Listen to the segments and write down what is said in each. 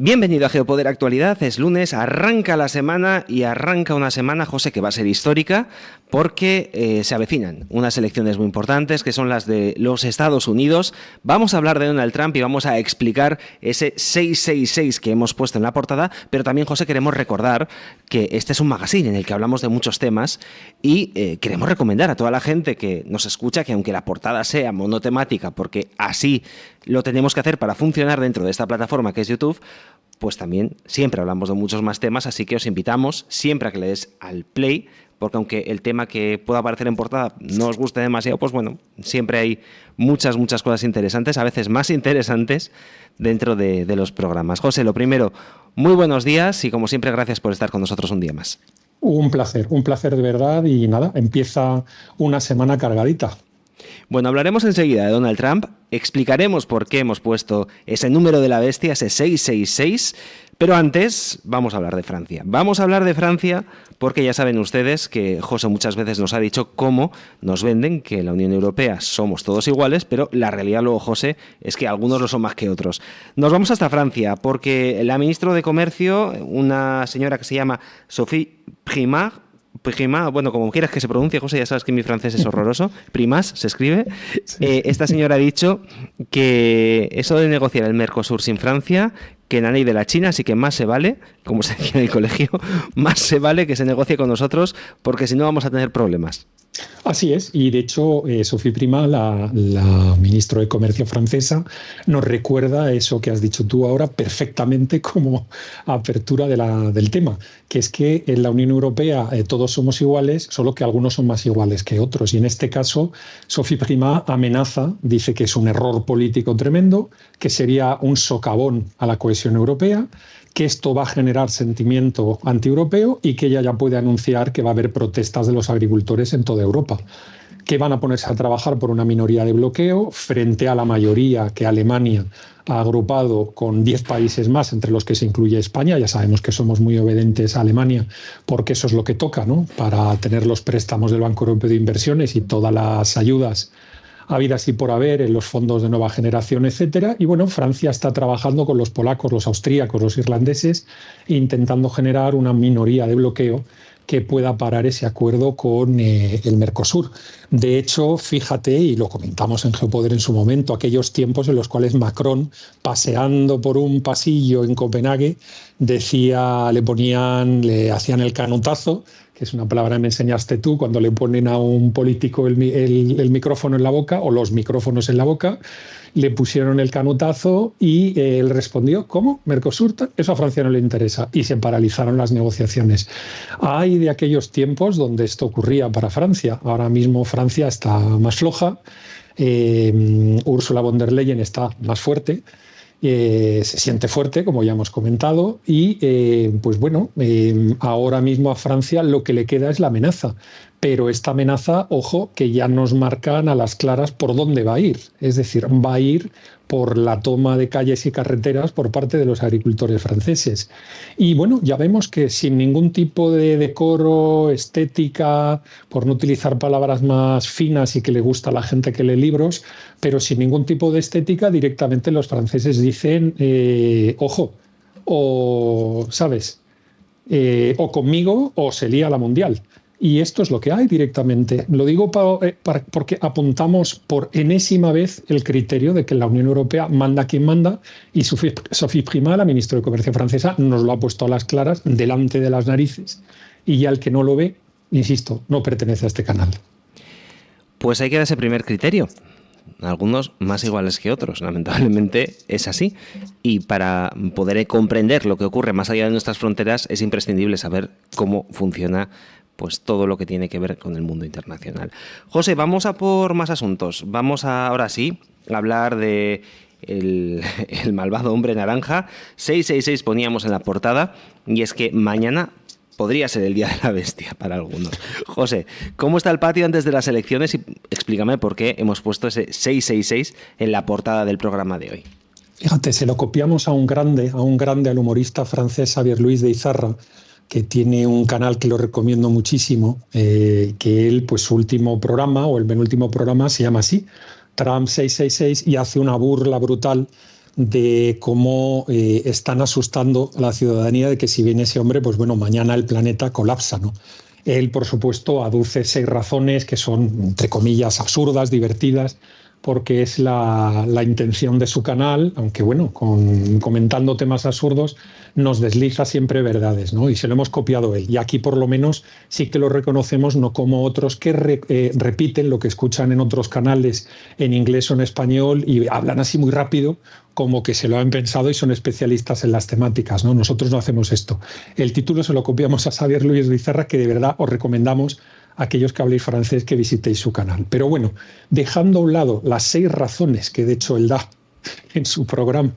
Bienvenido a Geopoder Actualidad, es lunes, arranca la semana y arranca una semana, José, que va a ser histórica porque se avecinan unas elecciones muy importantes que son las de los Estados Unidos. Vamos a hablar de Donald Trump y vamos a explicar ese 666 que hemos puesto en la portada, pero también, José, queremos recordar que este es un magazine en el que hablamos de muchos temas y queremos recomendar a toda la gente que nos escucha que aunque la portada sea monotemática, porque así lo tenemos que hacer para funcionar dentro de esta plataforma que es YouTube, pues también siempre hablamos de muchos más temas, así que os invitamos siempre a que le des al play, porque aunque el tema que pueda aparecer en portada no os guste demasiado, pues bueno, siempre hay muchas cosas interesantes, a veces más interesantes dentro de los programas. José, lo primero, muy buenos días y como siempre gracias por estar con nosotros un día más. Un placer de verdad y nada, empieza una semana cargadita. Bueno, hablaremos enseguida de Donald Trump, explicaremos por qué hemos puesto ese número de la bestia, ese 666, pero antes vamos a hablar de Francia. Vamos a hablar de Francia porque ya saben ustedes que José muchas veces nos ha dicho cómo nos venden que en la Unión Europea somos todos iguales, pero la realidad luego, José, es que algunos lo son más que otros. Nos vamos hasta Francia porque la ministra de Comercio, una señora que se llama Sophie Primas, bueno, como quieras que se pronuncie, José, ya sabes que mi francés es horroroso. Primas se escribe. Esta señora ha dicho que eso de negociar el Mercosur sin Francia, que en la ley de la China, así que más se vale, como se decía en el colegio, más se vale que se negocie con nosotros, porque si no vamos a tener problemas. Así es, y de hecho Sophie Primas, la ministra de Comercio francesa, nos recuerda eso que has dicho tú ahora perfectamente como apertura del tema, que es que en la Unión Europea todos somos iguales, solo que algunos son más iguales que otros. Y en este caso, Sophie Primas amenaza, dice que es un error político tremendo, que sería un socavón a la cohesión europea, que esto va a generar sentimiento antieuropeo y que ella ya puede anunciar que va a haber protestas de los agricultores en toda Europa, que van a ponerse a trabajar por una minoría de bloqueo frente a la mayoría que Alemania ha agrupado con 10 países más, entre los que se incluye España. Ya sabemos que somos muy obedientes a Alemania porque eso es lo que toca, ¿no?, para tener los préstamos del Banco Europeo de Inversiones y todas las ayudas habidas y por haber en los fondos de nueva generación, etcétera. Y bueno, Francia está trabajando con los polacos, los austríacos, los irlandeses, intentando generar una minoría de bloqueo que pueda parar ese acuerdo con el Mercosur. De hecho, fíjate, y lo comentamos en Geopoder en su momento, aquellos tiempos en los cuales Macron, paseando por un pasillo en Copenhague, le hacían el canutazo, que es una palabra que me enseñaste tú, cuando le ponen a un político el micrófono en la boca o los micrófonos en la boca, le pusieron el canutazo y él respondió, ¿cómo? ¿Mercosur? Eso a Francia no le interesa. Y se paralizaron las negociaciones. Hay de aquellos tiempos donde esto ocurría para Francia. Ahora mismo Francia está más floja, Ursula von der Leyen está más fuerte, se siente fuerte, como ya hemos comentado, y pues bueno, ahora mismo a Francia lo que le queda es la amenaza. Pero esta amenaza, ojo, que ya nos marcan a las claras por dónde va a ir. Es decir, va a ir por la toma de calles y carreteras por parte de los agricultores franceses. Y bueno, ya vemos que sin ningún tipo de decoro, estética, por no utilizar palabras más finas y que le gusta a la gente que lee libros, pero sin ningún tipo de estética, directamente los franceses dicen, ojo, o, ¿sabes? O conmigo o se lía la mundial. Y esto es lo que hay directamente. Lo digo porque apuntamos por enésima vez el criterio de que la Unión Europea manda quien manda, y Sophie Primas, la ministra de Comercio francesa, nos lo ha puesto a las claras delante de las narices. Y ya el que no lo ve, insisto, no pertenece a este canal. Pues ahí queda ese primer criterio. Algunos más iguales que otros, lamentablemente es así. Y para poder comprender lo que ocurre más allá de nuestras fronteras es imprescindible saber cómo funciona pues todo lo que tiene que ver con el mundo internacional. José, vamos a por más asuntos. Vamos ahora sí a hablar de el malvado hombre naranja. 666 poníamos en la portada, y es que mañana podría ser el día de la bestia para algunos. José, ¿cómo está el patio antes de las elecciones? Y explícame por qué hemos puesto ese 666 en la portada del programa de hoy. Fíjate, se lo copiamos a un grande, al humorista francés Xavier Louis de Izarra, que tiene un canal que lo recomiendo muchísimo, que él, pues su último programa, o el penúltimo programa, se llama así, Trump 666, y hace una burla brutal de cómo están asustando a la ciudadanía de que si viene ese hombre, pues bueno, mañana el planeta colapsa, ¿no? Él, por supuesto, aduce 6 razones que son, entre comillas, absurdas, divertidas, porque es la intención de su canal, aunque bueno, comentando temas absurdos, nos desliza siempre verdades, ¿no? Y se lo hemos copiado él. Y aquí por lo menos sí que lo reconocemos, no como otros que repiten lo que escuchan en otros canales en inglés o en español y hablan así muy rápido, como que se lo han pensado y son especialistas en las temáticas, ¿no? Nosotros no hacemos esto. El título se lo copiamos a Xavier Luis Beizarra, que de verdad os recomendamos a aquellos que habléis francés que visitéis su canal. Pero bueno, dejando a un lado las 6 razones que de hecho él da en su programa,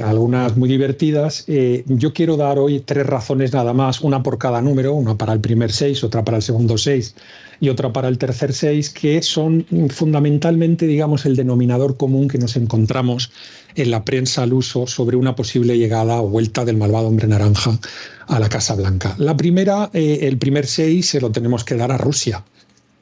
algunas muy divertidas, yo quiero dar hoy 3 razones nada más, una por cada número, una para el primer 6, otra para el segundo 6 y otra para el tercer 6, que son fundamentalmente, digamos, el denominador común que nos encontramos en la prensa al uso sobre una posible llegada o vuelta del malvado hombre naranja a la Casa Blanca. La primera, el primer 6 se lo tenemos que dar a Rusia.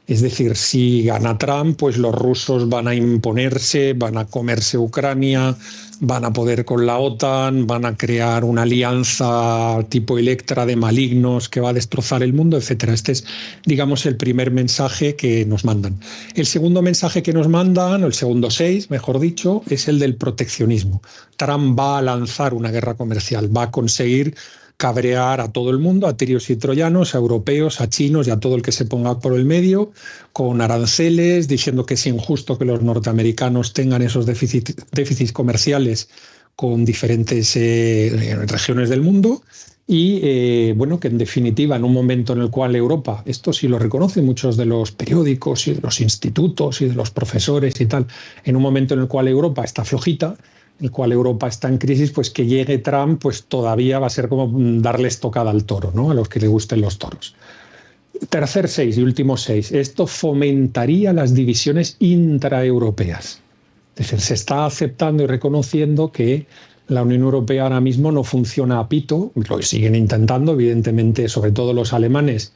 Es decir, si gana Trump, pues los rusos van a imponerse, van a comerse Ucrania, van a poder con la OTAN, van a crear una alianza tipo Electra de malignos que va a destrozar el mundo, etcétera. Este es, digamos, el primer mensaje que nos mandan. El segundo mensaje que nos mandan, o el segundo 6, mejor dicho, es el del proteccionismo. Trump va a lanzar una guerra comercial, va a conseguir cabrear a todo el mundo, a tirios y troyanos, a europeos, a chinos y a todo el que se ponga por el medio, con aranceles, diciendo que es injusto que los norteamericanos tengan esos déficits comerciales con diferentes regiones del mundo y, bueno, que en definitiva, en un momento en el cual Europa, esto sí lo reconocen muchos de los periódicos y de los institutos y de los profesores y tal, en un momento en el cual Europa está flojita, el cual Europa está en crisis, pues que llegue Trump, pues todavía va a ser como darle estocada al toro, ¿no? A los que le gusten los toros. Tercer 6 y último 6. Esto fomentaría las divisiones intraeuropeas. Es decir, se está aceptando y reconociendo que la Unión Europea ahora mismo no funciona a pito, lo siguen intentando, evidentemente, sobre todo los alemanes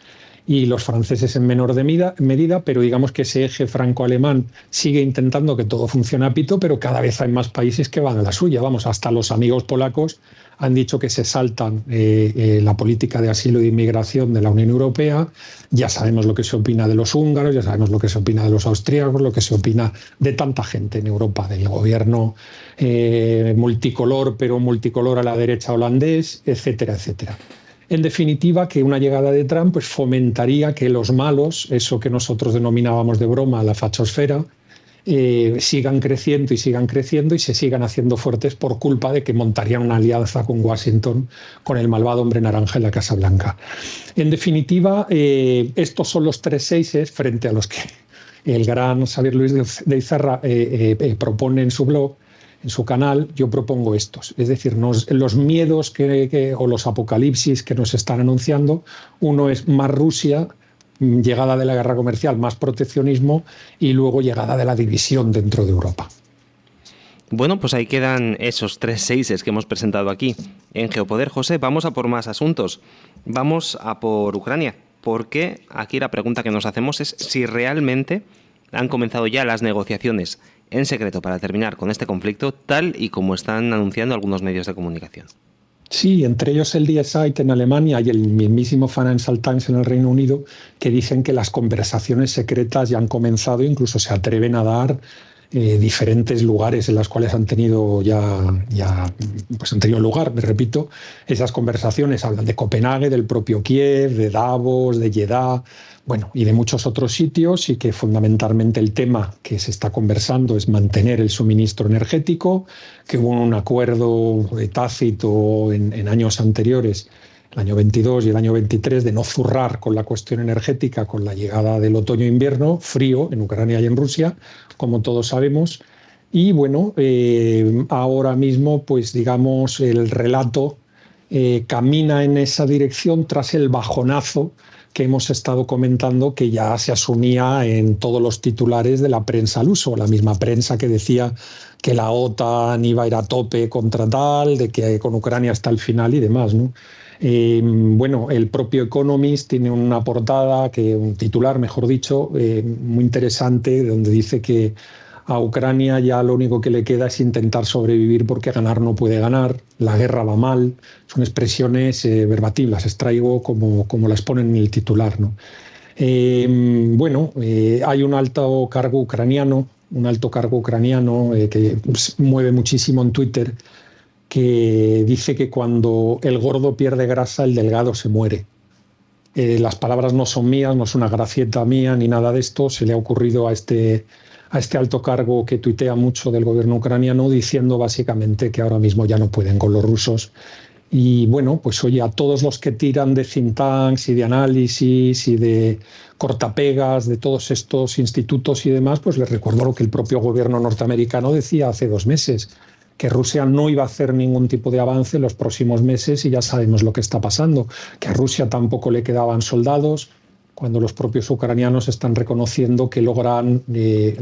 y los franceses en menor medida, pero digamos que ese eje franco-alemán sigue intentando que todo funcione a pito, pero cada vez hay más países que van a la suya. Vamos, hasta los amigos polacos han dicho que se saltan la política de asilo y de inmigración de la Unión Europea. Ya sabemos lo que se opina de los húngaros, ya sabemos lo que se opina de los austríacos, lo que se opina de tanta gente en Europa, del gobierno multicolor, pero multicolor a la derecha holandés, etcétera, etcétera. En definitiva, que una llegada de Trump pues, fomentaría que los malos, eso que nosotros denominábamos de broma la fachosfera, sigan creciendo y se sigan haciendo fuertes por culpa de que montarían una alianza con Washington, con el malvado hombre naranja en la Casa Blanca. En definitiva, estos son los 3 seises frente a los que el gran Xavier Luis Beizarra propone en su blog, en su canal. Yo propongo estos, es decir, los miedos o los apocalipsis que nos están anunciando. Uno es más Rusia, llegada de la guerra comercial, más proteccionismo y luego llegada de la división dentro de Europa. Bueno, pues ahí quedan esos 3 seises que hemos presentado aquí en Geopoder. José, vamos a por más asuntos. Vamos a por Ucrania, porque aquí la pregunta que nos hacemos es si realmente han comenzado ya las negociaciones en secreto para terminar con este conflicto, tal y como están anunciando algunos medios de comunicación. Sí, entre ellos el Die Zeit en Alemania y el mismísimo Financial Times en el Reino Unido, que dicen que las conversaciones secretas ya han comenzado, incluso se atreven a dar diferentes lugares en los cuales han tenido pues han tenido lugar, me repito, esas conversaciones. Hablan de Copenhague, del propio Kiev, de Davos, de Jeddah, bueno, y de muchos otros sitios, y que fundamentalmente el tema que se está conversando es mantener el suministro energético, que hubo un acuerdo tácito en años anteriores, el año 22 y el año 23, de no zurrar con la cuestión energética con la llegada del otoño-invierno, frío en Ucrania y en Rusia, como todos sabemos. Y bueno, ahora mismo, pues digamos, el relato camina en esa dirección tras el bajonazo que hemos estado comentando, que ya se asumía en todos los titulares de la prensa al uso, la misma prensa que decía que la OTAN iba a ir a tope contra tal, de que con Ucrania hasta el final y demás, ¿no? Bueno, el propio Economist tiene una portada, un titular, mejor dicho, muy interesante, donde dice que A Ucrania ya lo único que le queda es intentar sobrevivir porque ganar no puede ganar, la guerra va mal, son expresiones verbatim, las extraigo como las ponen en el titular, ¿no? Hay un alto cargo ucraniano que mueve muchísimo en Twitter, que dice que cuando el gordo pierde grasa, el delgado se muere. Las palabras no son mías, no es una gracieta mía ni nada de esto, se le ha ocurrido a este alto cargo que tuitea mucho del gobierno ucraniano, diciendo básicamente que ahora mismo ya no pueden con los rusos. Y bueno, pues oye, a todos los que tiran de think tanks y de análisis y de cortapegas de todos estos institutos y demás, pues les recuerdo lo que el propio gobierno norteamericano decía hace 2 meses, que Rusia no iba a hacer ningún tipo de avance en los próximos meses y ya sabemos lo que está pasando, que a Rusia tampoco le quedaban soldados, cuando los propios ucranianos están reconociendo que logran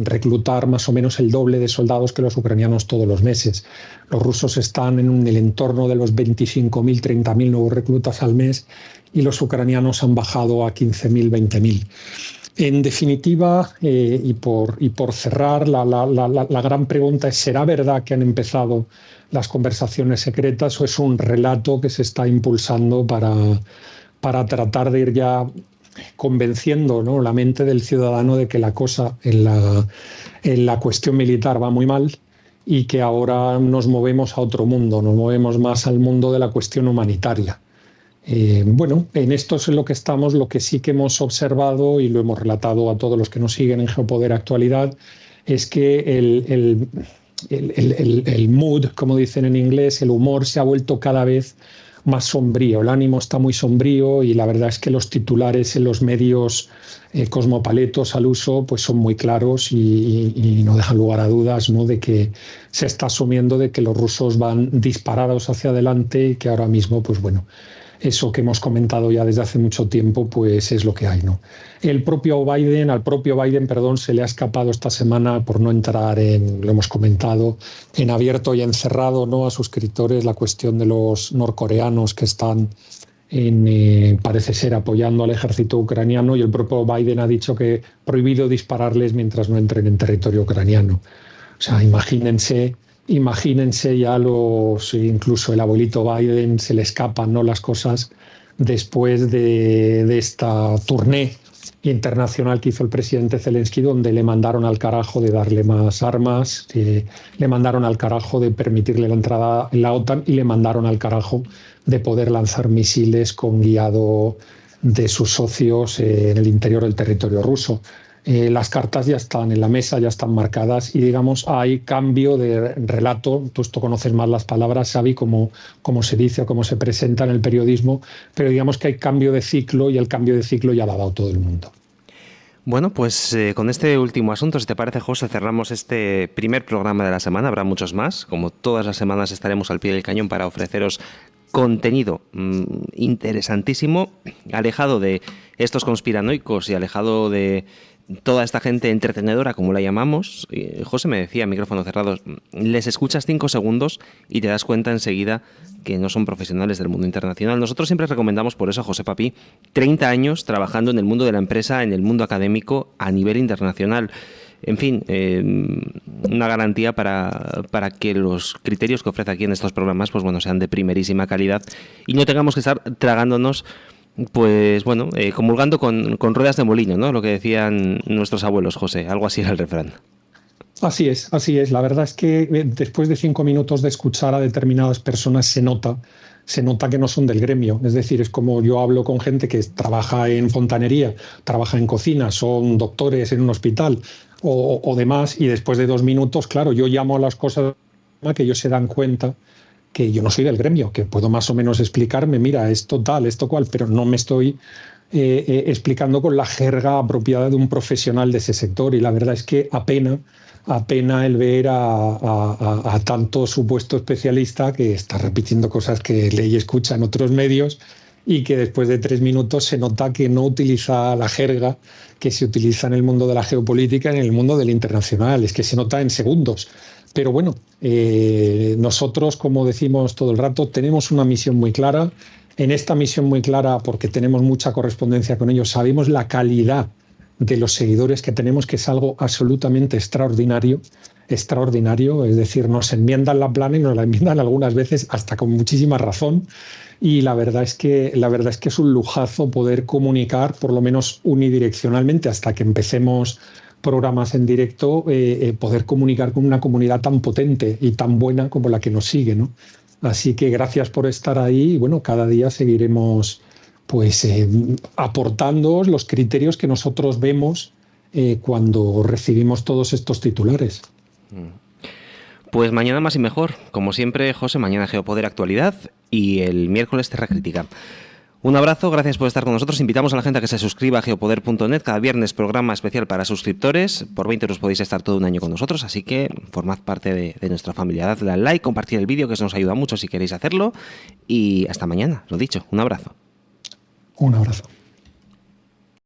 reclutar más o menos el doble de soldados que los ucranianos todos los meses. Los rusos están en el entorno de los 25.000, 30.000 nuevos reclutas al mes y los ucranianos han bajado a 15.000, 20.000. En definitiva, y por cerrar, la gran pregunta es: ¿será verdad que han empezado las conversaciones secretas o es un relato que se está impulsando para tratar de ir ya convenciendo, ¿no?, la mente del ciudadano de que la cosa en la cuestión militar va muy mal y que ahora nos movemos a otro mundo, nos movemos más al mundo de la cuestión humanitaria? En esto es en lo que estamos. Lo que sí que hemos observado, y lo hemos relatado a todos los que nos siguen en Geopoder Actualidad, es que el mood, como dicen en inglés, el humor se ha vuelto cada vez más sombrío, el ánimo está muy sombrío y la verdad es que los titulares en los medios cosmopaletos al uso pues son muy claros y no dejan lugar a dudas, ¿no?, de que se está asumiendo de que los rusos van disparados hacia adelante y que ahora mismo, pues bueno, eso que hemos comentado ya desde hace mucho tiempo, pues es lo que hay, ¿no? Al propio Biden, se le ha escapado esta semana, por no entrar lo hemos comentado, en abierto y encerrado, ¿no?, a suscriptores, la cuestión de los norcoreanos que están parece ser apoyando al ejército ucraniano, y el propio Biden ha dicho que prohibido dispararles mientras no entren en territorio ucraniano. O sea, imagínense ya incluso el abuelito Biden se le escapan, ¿no?, las cosas después de esta tournée internacional que hizo el presidente Zelensky, donde le mandaron al carajo de darle más armas, le mandaron al carajo de permitirle la entrada en la OTAN y le mandaron al carajo de poder lanzar misiles con guiado de sus socios en el interior del territorio ruso. Las cartas ya están en la mesa, ya están marcadas y, digamos, hay cambio de relato. Tú esto conoces más las palabras, Xavi, cómo se dice o cómo se presenta en el periodismo, pero digamos que hay cambio de ciclo y el cambio de ciclo ya lo ha dado todo el mundo. Bueno, pues con este último asunto, si te parece, José, cerramos este primer programa de la semana. Habrá muchos más. Como todas las semanas estaremos al pie del cañón para ofreceros contenido interesantísimo, alejado de estos conspiranoicos y alejado de toda esta gente entretenedora, como la llamamos. José me decía, micrófono cerrado, les escuchas 5 segundos y te das cuenta enseguida que no son profesionales del mundo internacional. Nosotros siempre recomendamos por eso a José Papí 30 años trabajando en el mundo de la empresa, en el mundo académico a nivel internacional. En fin, una garantía para que los criterios que ofrece aquí en estos programas pues bueno, sean de primerísima calidad y no tengamos que estar tragándonos, pues bueno, comulgando con ruedas de molino, ¿no? Lo que decían nuestros abuelos, José, algo así era el refrán. Así es. La verdad es que después de 5 minutos de escuchar a determinadas personas se nota que no son del gremio. Es decir, es como yo hablo con gente que trabaja en fontanería, trabaja en cocina, son doctores en un hospital o demás, y después de 2 minutos, claro, yo llamo a las cosas que ellos se dan cuenta que yo no soy del gremio, que puedo más o menos explicarme, mira, esto tal, esto cual, pero no me estoy explicando con la jerga apropiada de un profesional de ese sector. Y la verdad es que apena el ver a tanto supuesto especialista que está repitiendo cosas que lee y escucha en otros medios y que después de 3 minutos se nota que no utiliza la jerga que se utiliza en el mundo de la geopolítica, en el mundo del internacional. Es que se nota en segundos. Pero bueno, nosotros, como decimos todo el rato, tenemos una misión muy clara. En esta misión muy clara, porque tenemos mucha correspondencia con ellos, sabemos la calidad de los seguidores que tenemos, que es algo absolutamente extraordinario, es decir, nos enmiendan la plana y nos la enmiendan algunas veces hasta con muchísima razón, y la verdad es que es un lujazo poder comunicar, por lo menos unidireccionalmente, hasta que empecemos programas en directo, poder comunicar con una comunidad tan potente y tan buena como la que nos sigue, ¿no? Así que gracias por estar ahí y bueno, cada día seguiremos pues aportándoos los criterios que nosotros vemos cuando recibimos todos estos titulares. Pues mañana más y mejor. Como siempre, José, mañana Geopoder Actualidad y el miércoles Terra Crítica. Un abrazo, gracias por estar con nosotros. Invitamos a la gente a que se suscriba a geopoder.net. Cada viernes programa especial para suscriptores. Por 20 euros podéis estar todo un año con nosotros, así que formad parte de nuestra familia. Dadle al like, compartid el vídeo, que eso nos ayuda mucho si queréis hacerlo. Y hasta mañana, lo dicho, un abrazo. Un abrazo.